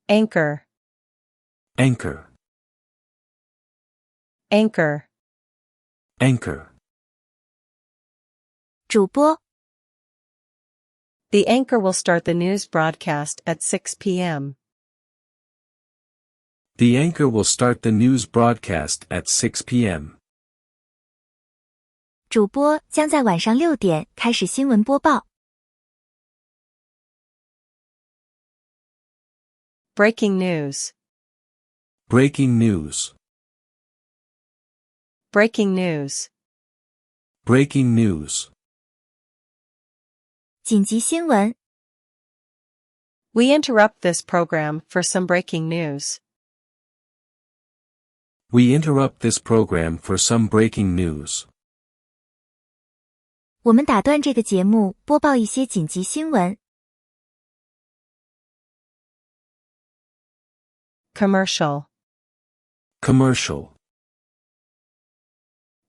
Anchor. Anchor. Anchor. Anchor. 主播 The anchor will start the news broadcast at 6 p.m. The anchor will start the news broadcast at 6 p.m. 主播将在晚上6点开始新闻播报。Breaking news. Breaking news. Breaking news. Breaking news. 紧急新闻 We interrupt this program for some breaking news. We interrupt this program for some breaking news. 我们打断这个节目播报一些紧急新闻。Commercial. Commercial.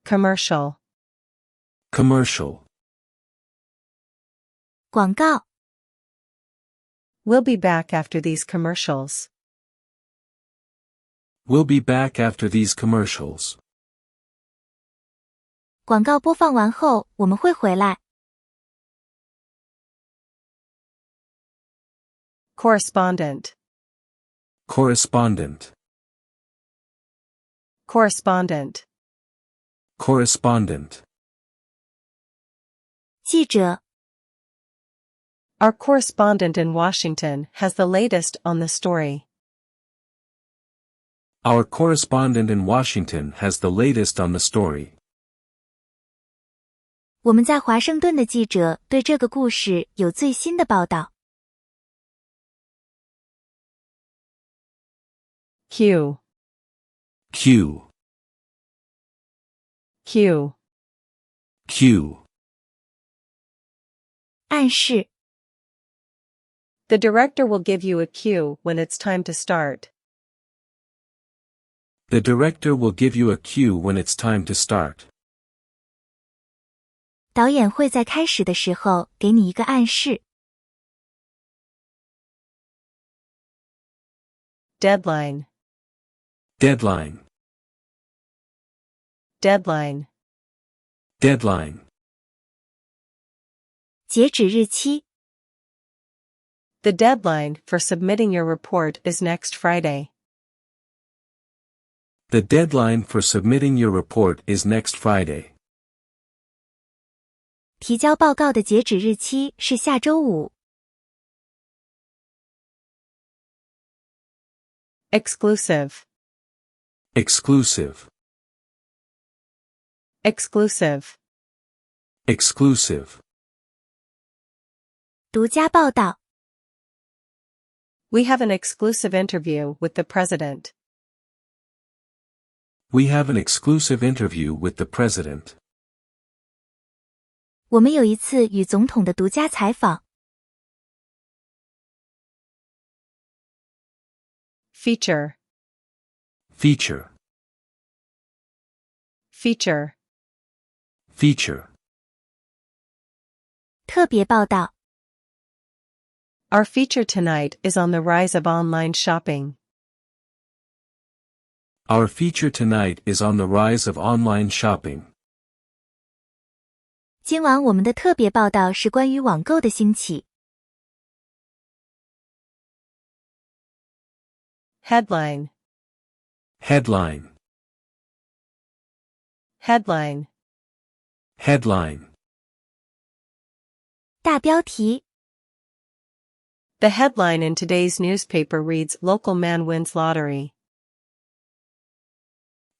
Commercial. Commercial. 广告 We'll be back after these commercials. We'll be back after these commercials. 广告播放完后，我们会回来。Correspondent. Correspondent. Correspondent. Correspondent. 记者 Our correspondent in Washington has the latest on the story. Our correspondent in Washington has the latest on the story. 我们在华盛顿的记者对这个故事有最新的报道。Cue. Cue. Cue. Cue. 暗示 The director will give you a cue when it's time to start. The director will give you a cue when it's time to start. 导演会在开始的时候给你一个暗示。Deadline. Deadline. Deadline. Deadline. 截止日期 The deadline for submitting your report is next Friday. The deadline for submitting your report is next Friday. 提交报告的截止日期是下周五。Exclusive. Exclusive. Exclusive. Exclusive. 独家报道 We have an exclusive interview with the president. We have an exclusive interview with the president. 我们有一次与总统的独家采访。Feature. Feature. Feature. Feature. 特别报道 Our feature tonight is on the rise of online shopping. Our feature tonight is on the rise of online shopping. 今晚我们的特别报道是关于网购的兴起。Headline. Headline. Headline. Headline. 大标题 The headline in today's newspaper reads Local man wins lottery.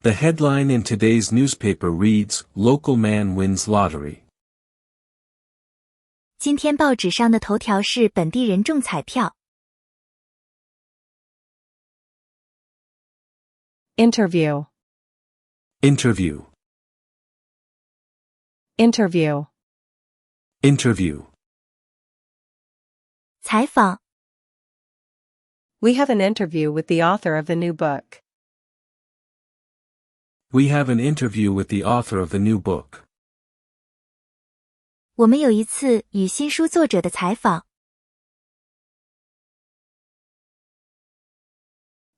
The headline in today's newspaper reads Local man wins lottery. 今天报纸上的头条是本地人中彩票。Interview. Interview. Interview. Interview. 采访 We have an interview with the author of the new book. We have an interview with the author of the new book. 我们有一次与新书作者的采访。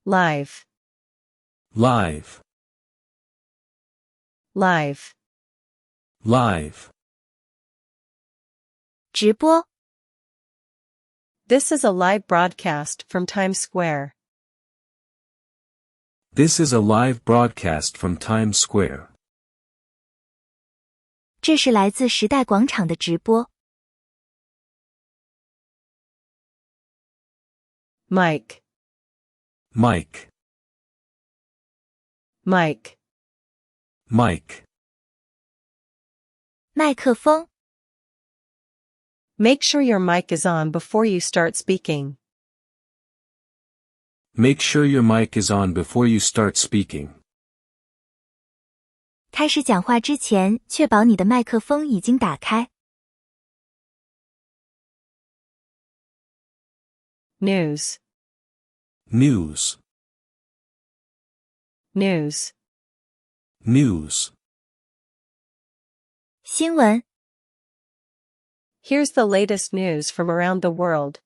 Live. Live. Live. Live. 直播。This is a live broadcast from Times Square. This is a live broadcast from Times Square. 这是来自时代广场的直播。Mic. Mic. Mic. Mic. 麦克风。Make sure your mic is on before you start speaking. Make sure your mic is on before you start speaking. 开始讲话之前，确保你的麦克风已经打开。News. News. News. News. 新闻。Here's the latest news from around the world.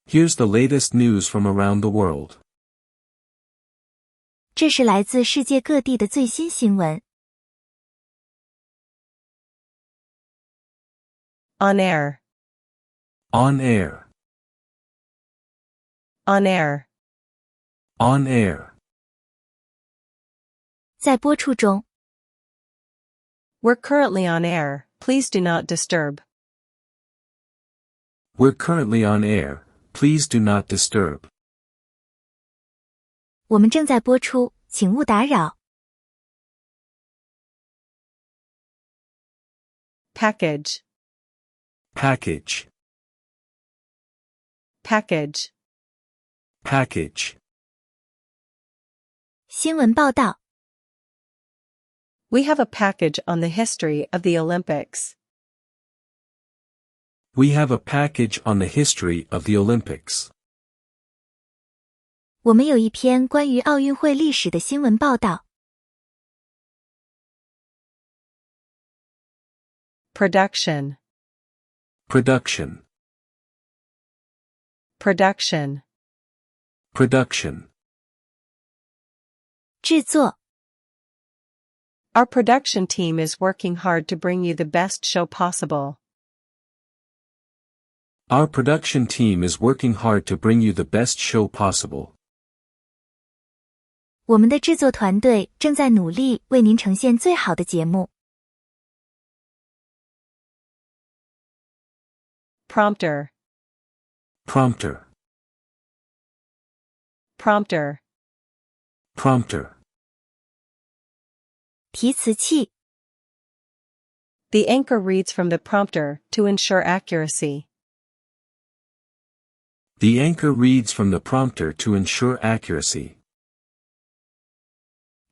Here's the latest news from around the world. 这是来自世界各地的最新新闻。On air. On air. On air. On air. 在播出中。We're currently on air. Please do not disturb. We're currently on air. Please do not disturb. 我们正在播出，请勿打扰。Package. Package. Package. Package. 新闻报道。We have a package on the history of the Olympics. We have a package on the history of the Olympics. 我们有一篇关于奥运会历史的新闻报道。Production. Production. Production. Production. 制作。Our production team is working hard to bring you the best show possible. Our production team is working hard to bring you the best show possible. 我们的制作团队正在努力为您呈现最好的节目。Prompter. Prompter. Prompter. Prompter. 提词器。The anchor reads from the prompter to ensure accuracy. The anchor reads from the prompter to ensure accuracy.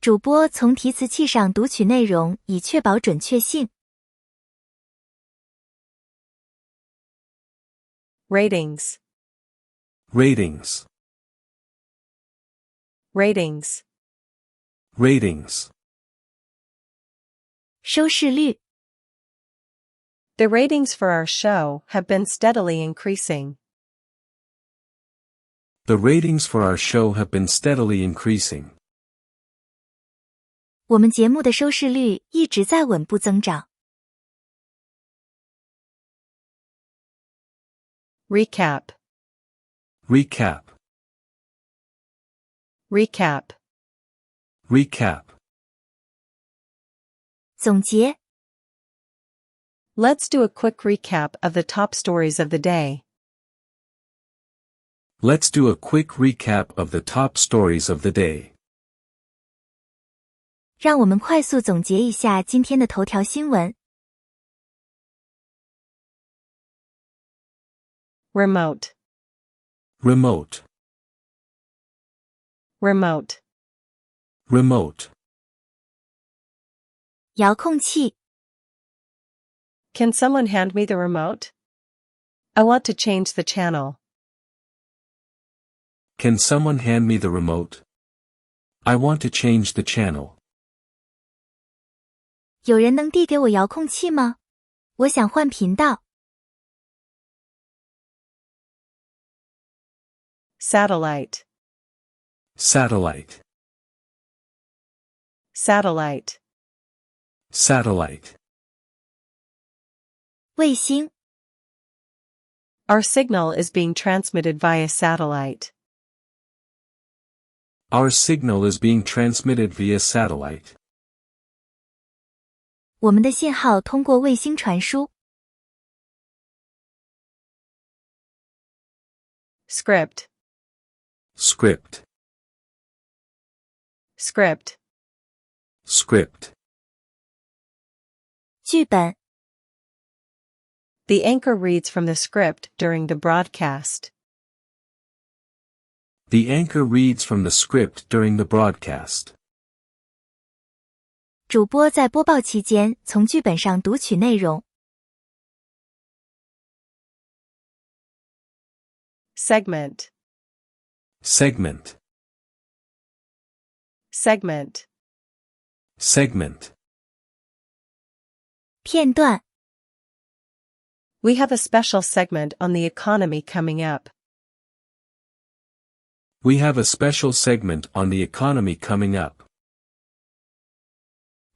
主播从提词器上读取内容，以确保准确性。Ratings. Ratings. Ratings. Ratings. 收视率。The ratings for our show have been steadily increasing. The ratings for our show have been steadily increasing. 我们节目的收视率一直在稳步增长。Recap. Recap. Recap. Recap. 总结。Let's do a quick recap of the top stories of the day. Let's do a quick recap of the top stories of the day. 让我们快速总结一下今天的头条新闻。Remote. Remote. Remote. Remote. 遥控器。Can someone hand me the remote? I want to change the channel. Can someone hand me the remote? I want to change the channel. 有人能递给我遥控器吗？我想换频道。Satellite. Satellite. Satellite. Satellite. 卫星。 Our signal is being transmitted via satellite. Our signal is being transmitted via satellite. 我们的信号通过卫星传输。 Script. Script. Script. Script. 剧本。 The anchor reads from the script during the broadcast. The anchor reads from the script during the broadcast. 主播在播报期间从剧本上读取内容。 Segment. Segment. Segment. Segment. 片段。 We have a special segment on the economy coming up. We have a special segment on the economy coming up.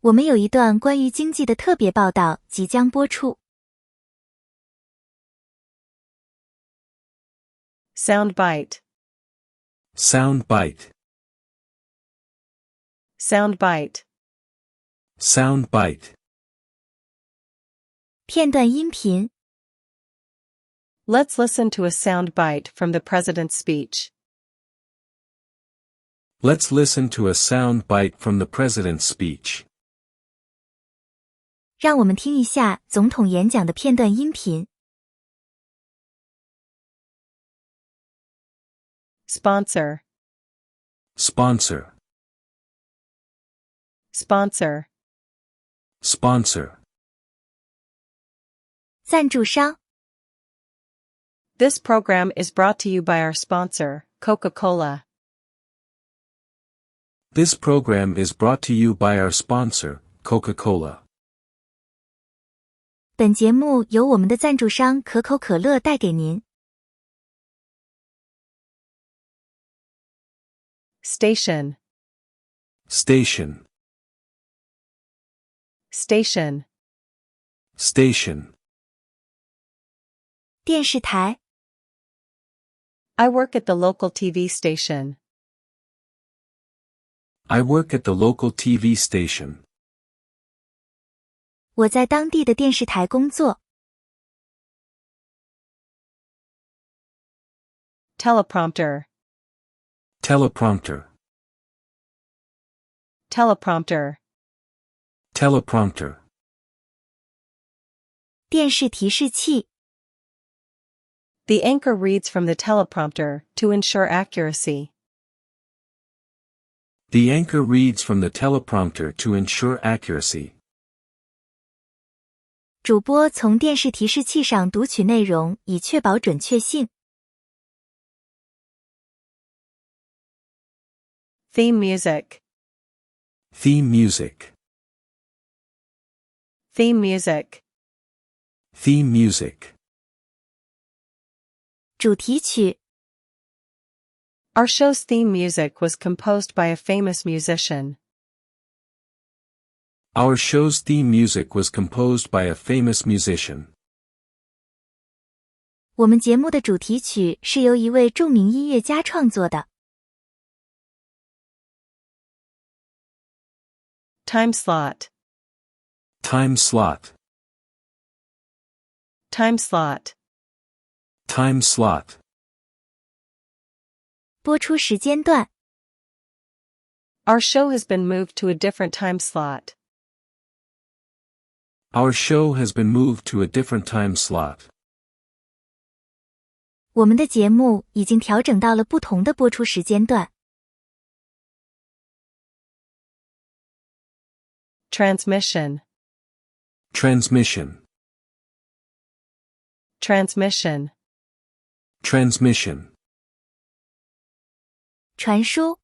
我们有一段关于经济的特别报道即将播出。 Soundbite. Soundbite. Soundbite. Soundbite. 片段音频。 Let's listen to a soundbite from the president's speech. Let's listen to a soundbite from the president's speech. 让我们听一下总统演讲的片段音频。 Sponsor. Sponsor. Sponsor. Sponsor. 赞助商。 This program is brought to you by our sponsor, Coca-Cola. This program is brought to you by our sponsor, Coca-Cola. 本节目由我们的赞助商可口可乐带给您。 Station. Station. Station. Station. 电视台。 I work at the local TV station. I work at the local TV station. 我在当地的电视台工作。 Teleprompter. Teleprompter. Teleprompter. Teleprompter. 电视提示器。 The anchor reads from the teleprompter to ensure accuracy. The anchor reads from the teleprompter to ensure accuracy. 主播从电视提示器上读取内容，以确保准确性。 Theme music. Theme music. Theme music. Theme music. 主题曲。 Our show's theme music was composed by a famous musician. Our show's theme music was composed by a famous musician. 我们节目的主题曲是由一位著名音乐家创作的。 Time slot. Time slot. Time slot. Time slot. 播出时间段。 Our show has been moved to a different time slot. Our show has been moved to a different time slot. 我们的节目已经调整到了不同的播出时间段。 Transmission. Transmission. Transmission. Transmission. 传输。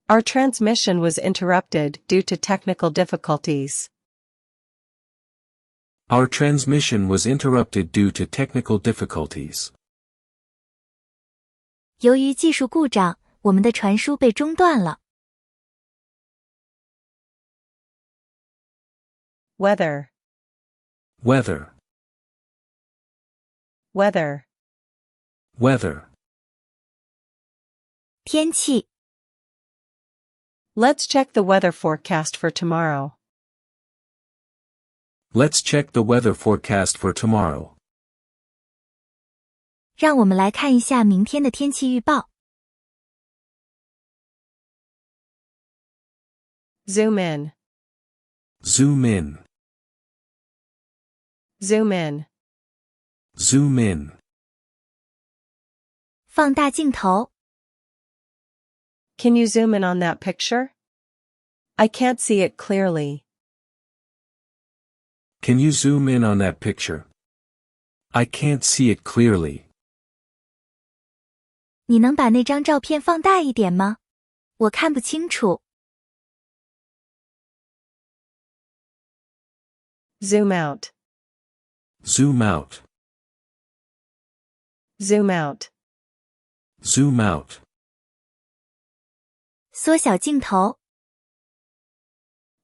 Our transmission was interrupted due to technical difficulties. Our transmission was interrupted due to technical difficulties. 由于技术故障，我们的传输被中断了。Weather. Weather. Weather. Weather. 天气。Let's check the weather forecast for tomorrow. Let's check the weather forecast for tomorrow. 让我们来看一下明天的天气预报。Zoom in. Zoom in. Zoom in. Zoom in. 放大镜头。Can you zoom in on that picture? I can't see it clearly. Can you zoom in on that picture? I can't see it clearly. 你能把那张照片放大一点吗？我看不清楚。Zoom out. Zoom out. Zoom out. Zoom out. 缩小镜头。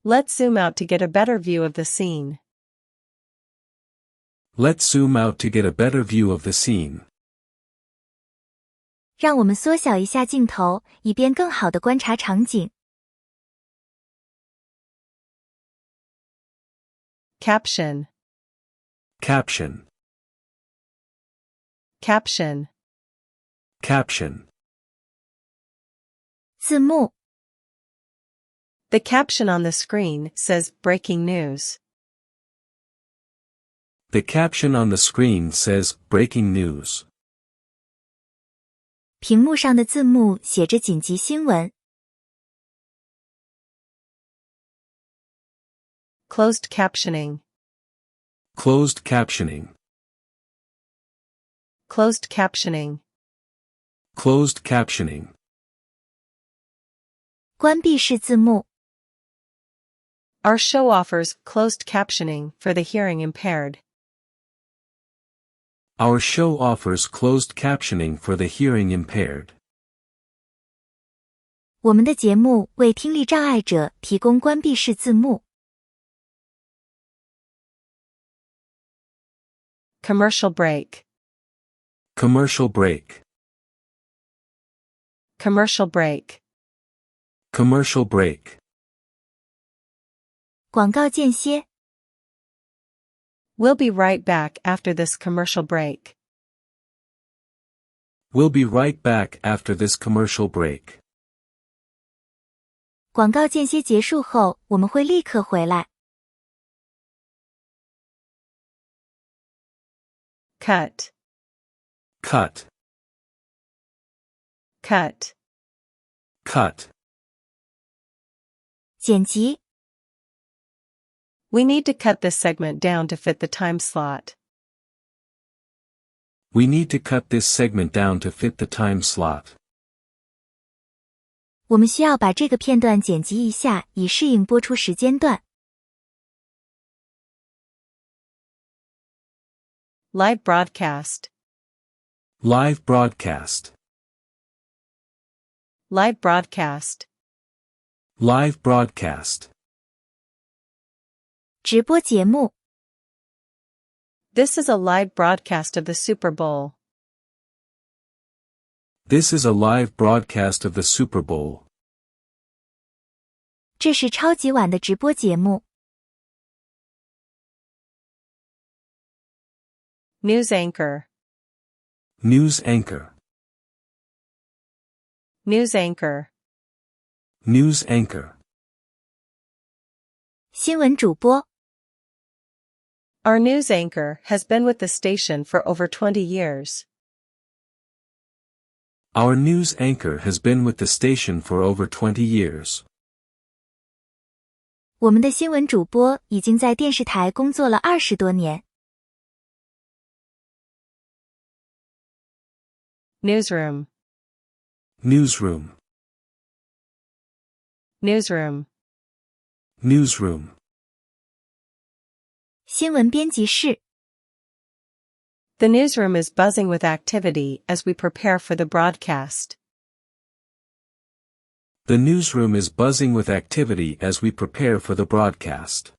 Let's zoom out to get a better view of the scene. Let's zoom out to get a better view of the scene. 让我们缩小一下镜头，以便更好地观察场景。Caption. Caption. Caption. Caption. 字幕。The caption on the screen says breaking news. The caption on the screen says breaking news. 屏幕上的字幕写着紧急新闻。Closed captioning. Closed captioning. Closed captioning. Closed captioning. 关闭式字幕。Our show offers closed captioning for the hearing impaired. Our show offers closed captioning for the hearing impaired. 我们的节目为听力障碍者提供关闭式字幕。Commercial break. Commercial break. Commercial break. Commercial break. 广告间歇。We'll be right back after this commercial break. We'll be right back after this commercial break. 广告间歇结束后，我们会立刻回来。Cut. Cut. Cut. Cut. 剪辑。We need to cut this segment down to fit the time slot. We need to cut this segment down to fit the time slot. 我们需要把这个片段剪辑一下，以适应播出时间段。Live broadcast. Live broadcast. Live broadcast. Live broadcast. 直播节目。This is a live broadcast of the Super Bowl. This is a live broadcast of the Super Bowl. 这是超级碗的直播节目。News anchor. News anchor. News anchor. News anchor. 新闻主播。Our news anchor has been with the station for over 20 years. Our news anchor has been with the station for over 20 years. 我们的新闻主播已经在电视台工作了20多年。Newsroom. Newsroom. Newsroom. Newsroom. 新闻编辑室。The newsroom is buzzing with activity as we prepare for the broadcast. The newsroom is buzzing with activity as we prepare for the broadcast.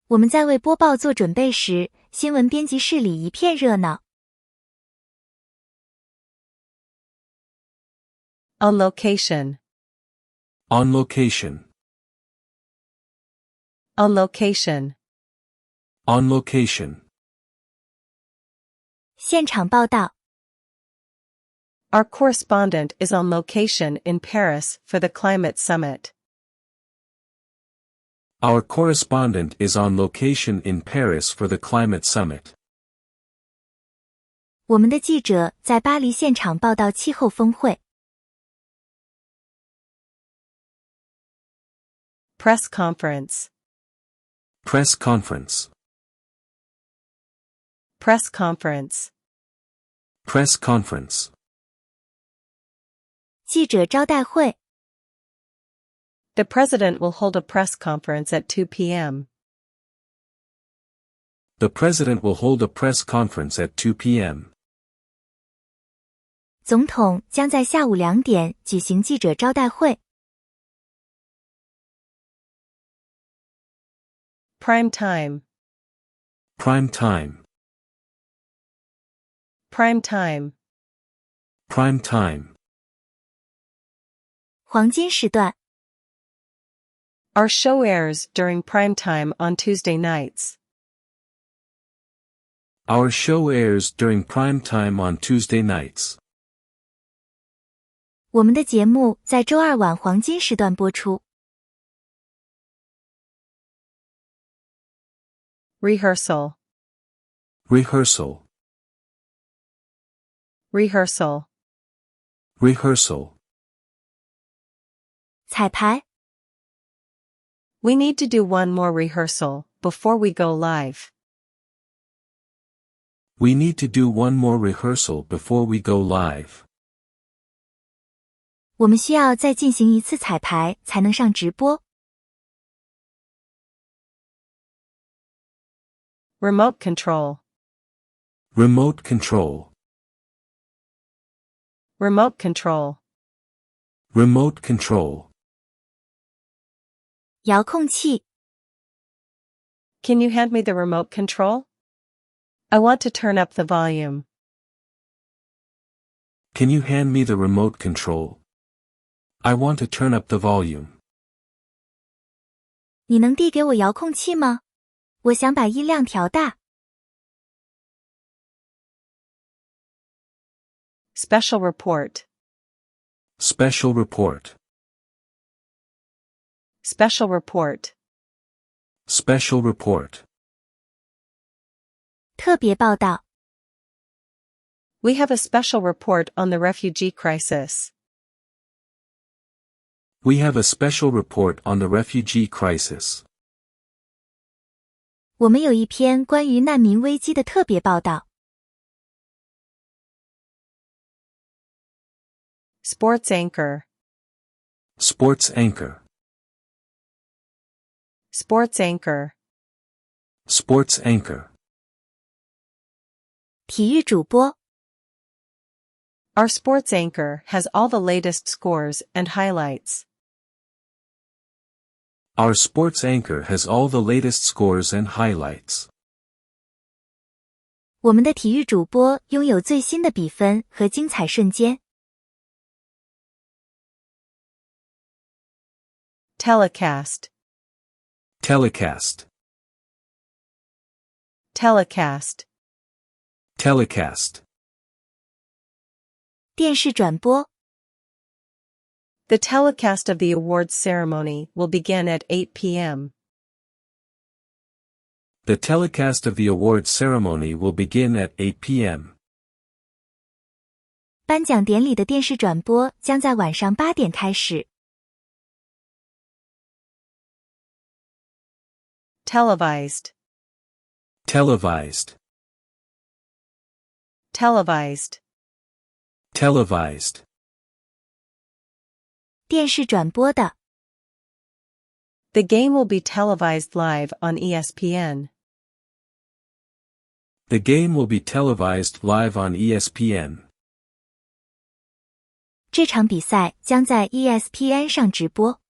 我们在为播报做准备时，新闻编辑室里一片热闹。On location. On location. On location. On location. 现场报道。Our correspondent is on location in Paris for the climate summit. Our correspondent is on location in Paris for the climate summit. 我们的记者在巴黎现场报道气候峰会。Press conference. Press conference. Press conference. Press conference. 记者招待会。The president will hold a press conference at 2 p.m. The president will hold a press conference at 2 p.m. 总统将在下午2点举行记者招待会。Prime time. Prime time. Prime time. Prime time. 黄金时段。Our show airs during prime time on Tuesday nights. Our show airs during prime time on Tuesday nights. 我们的节目在周二晚黄金时段播出。Rehearsal. Rehearsal. Rehearsal. Rehearsal. 彩排。We need to do one more rehearsal before we go live. We need to do one more rehearsal before we go live. 我们需要再进行一次彩排才能上直播。Remote control. Remote control. Remote control. Remote control. 遥控器。Can you hand me the remote control? I want to turn up the volume. Can you hand me the remote control? I want to turn up the volume. 你能递给我遥控器吗？我想把音量调大。Special report. Special report. Special report. Special report. 特别报道。We have a special report on the refugee crisis. We have a special report on the refugee crisis. 我们有一篇关于难民危机的特别报道。Sports anchor. Sports anchor. Sports anchor. Sports anchor. 体育主播。Our sports anchor has all the latest scores and highlights. Our sports anchor has all the latest scores and highlights. 我们的体育主播拥有最新的比分和精彩瞬间。Telecast. Telecast. Telecast. Telecast. 电视转播。The telecast of the awards ceremony will begin at 8 p.m. The telecast of the awards ceremony will begin at 8 p.m. 颁奖典礼的电视转播将在晚上8点开始。Televised. Televised. Televised. Televised. 电视转播的。The game will be televised live on ESPN. The game will be televised live on ESPN. 这场比赛将在 ESPN 上直播。